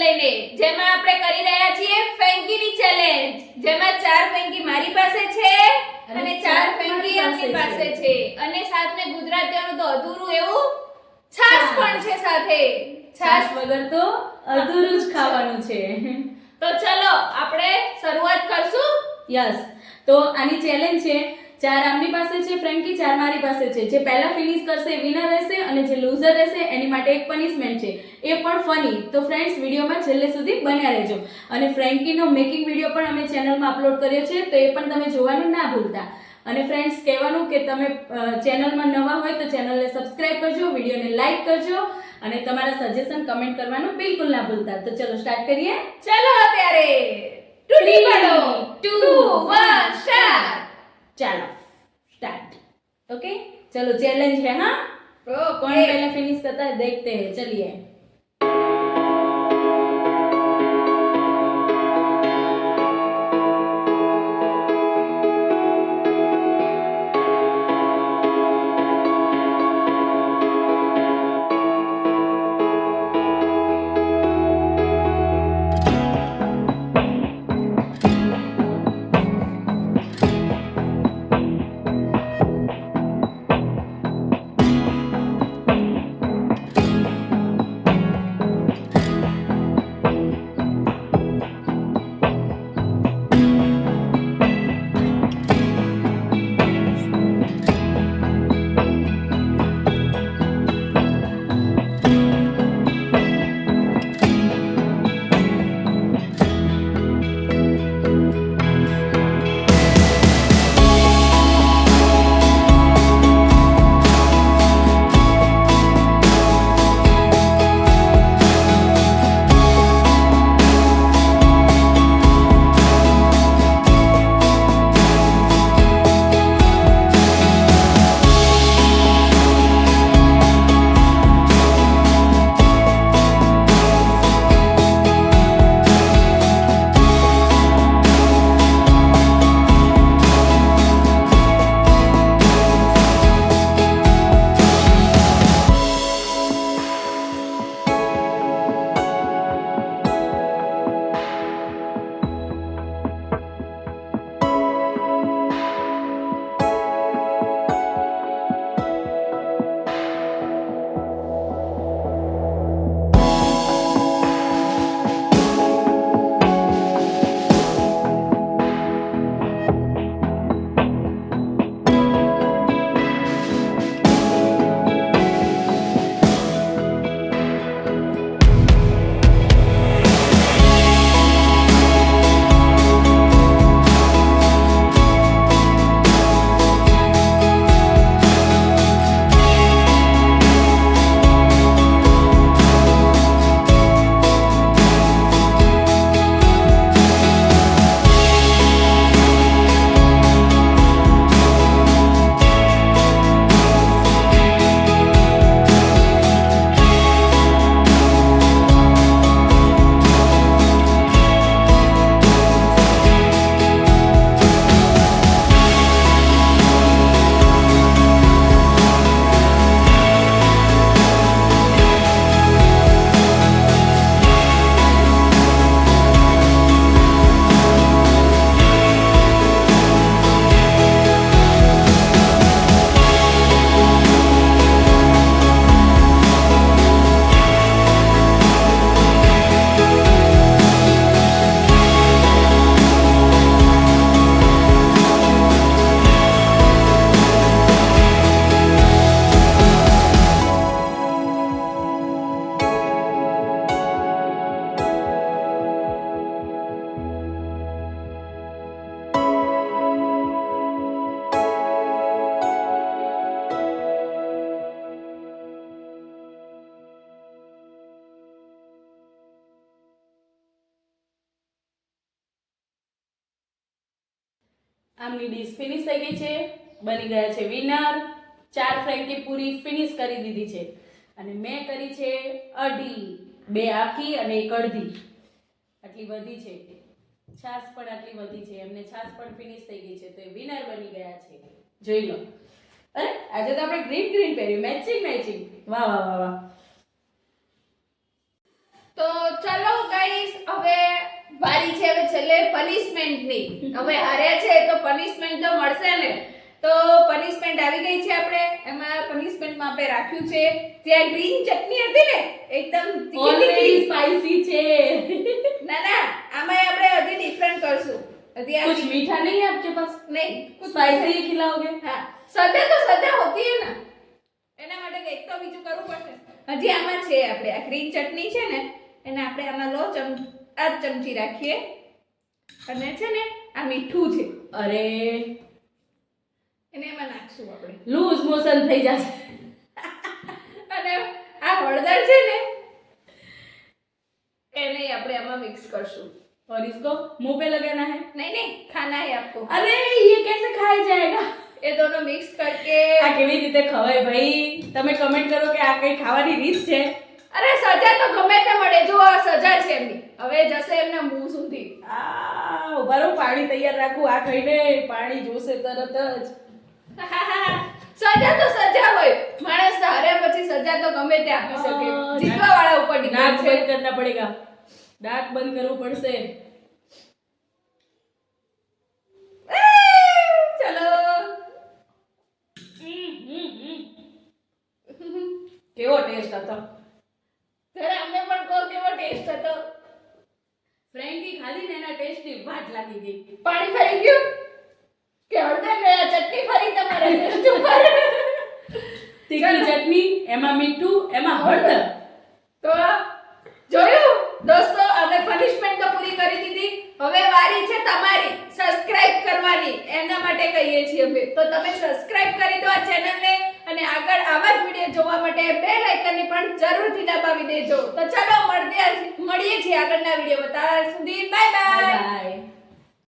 લઈને, જેમાં આપણે કરી રહ્યા છીએ ફ્રેન્કીની ચેલેન્જ, જેમાં 4 ફ્રેન્કી મારી પાસે છે અને 4 ફ્રેન્કી આપની પાસે છે અને સાથે ગુજરાતીઓનું તો અધૂરું એવું છાશ પણ છે સાથે. છાશ વગર તો અધૂરું જ ખાવાનું છે. તો ચલો આપણે શરૂઆત કરશું. યસ, તો આની ચેલેન્જ છે 4 આમની પાસે છે ફ્રેન્કી, 4 મારી પાસે છે. જે પહેલા ફિનિશ કરશે એ વિનર રહેશે અને જે લૂઝર રહેશે એની માટે એક પનિશમેન્ટ છે, એ પણ ફની. તો ફ્રેન્ડ્સ, વિડીયોમાં છેલ્લે સુધી બન્યા રહેજો. અને ફ્રેન્કીનો મેકિંગ વિડીયો પણ અમે ચેનલમાં અપલોડ કર્યો છે, તો એ પણ તમે જોવાનું ના ભૂલતા. અને ફ્રેન્ડ્સ, કહેવાનું કે તમે ચેનલમાં નવા હોય તો ચેનલને સબસ્ક્રાઇબ કરજો, વિડીયોને લાઈક કરજો અને તમારા સજેશન કમેન્ટ કરવાનું બિલકુલ ના ભૂલતા. તો ચલો સ્ટાર્ટ કરીએ. ચલો અત્યારે ટૂટી પડો. 2 1 સ્ટાર્ટ. ચાલો स्टार्ट. ओके, चलो चैलेंज है. हाँ, कौन पहले फिनिश करता है देखते हैं. चलिए. આમની ડીશ ફિનિશ થઈ ગઈ છે, બની ગયા છે વિનર. 4 ફ્રેન્કી પૂરી ફિનિશ કરી દીધી છે અને મેં કરી છે અઢી, 2 આખી અને 1 અડધી. આટલી વધી છે. છાશ પણ આટલી વધી છે, એમને છાશ પણ ફિનિશ થઈ ગઈ છે, તો એ વિનર બની ગયા છે. જોઈ લો. અરે આજે તો આપણે ગ્રીન ગ્રીન પહેર્યું, મેચિંગ મેચિંગ. વાહ વાહ વાહ વાહ. તો ચલો ગાઈસ ગાઈસ હવે વારી છે હવે છેલ્લે પનિશમેન્ટની. હવે હાર્યા છે તો પનિશમેન્ટ તો મળશે ને. તો પનિશમેન્ટ આવી ગઈ છે આપણે. એમાં પનિશમેન્ટમાં આપણે રાખ્યું છે જે ગ્રીન ચટણી હતી ને એકદમ તીખી સ્પાઈસી છે. ના આમાં આપણે હજી ડિફરન્ટ કરશું. હજી कुछ मीठा नहीं है आपके पास? नहीं कुछ स्पाइसी ही खिलाओगे? हाँ सजा तो सजा होती है ना એના માટે કંઈક તો બીજું કરવું પડશે. હજી આમાં છે આપણે આ ગ્રીન ચટણી છે ને એને આપણે આમાં લો આ ચમચી રાખીએ અને છે ને આ મીઠું છે અરે એને એમાં નાખશું આપણે. લૂઝ મોશન થઈ જશે. અને આ હળદર છે ને એને આપણે આમાં મિક્સ કરશું. और इसको मुंह पे लगाना है? नहीं खाना है आपको. अरे ये कैसे खाया जाएगा? ये दोनों मिक्स करके આ કેવી રીતે ખવાય ભાઈ? તમે કમેન્ટ કરો કે આ કઈ ખાવાની રીત છે. અરે સજા તો ગમે તે મળે. જો આ સજા છે એમની. હવે જશે એમના મોં સુધી. આ ઉભારો પાણી તૈયાર રાખું. આ ખાઈને પાણી જોશે તરત જ. સજા તો સજા હોય. માણસ હાર્યા પછી સજા તો ગમે તે આપી શકે. જીતવા વાળા ઉપર નાક ડિપેન્ડ છે. બંધ करना पड़ेगा. દાંત બંધ કરવું પડશે. ચલો કેવો ટેસ્ટ હતો? જરા અમને પણ કહો કેવો ટેસ્ટ હતો. ફ્રેન્કી ખાધી ને એના ટેસ્ટની વાટ લાગી ગઈ. પાણી ફરી ગયું કે હળદર ને ચટણી ફરી તમારે ટેસ્ટ ઉપર. તીખી ચટણી, એમાં મીઠું, એમાં હળદર. તો જોયું દોસ્તો, આપણે પનિશમેન્ટ તો પૂરી કરી દીધી. હવે વારી છે તમારી સબસ્ક્રાઇબ કરવાની. એના માટે કહીએ છીએ અમે. તો તમે સબસ્ક્રાઇબ કરી દો આ ચેનલને અને આગળ આવા જ વિડિયો જોવા માટે બેલ આઇકનને પણ જરૂરથી દબાવી દેજો. તો ચલો મળીએ છીએ આગળના વિડિયોમાં. ત્યાં સુધી બાય બાય.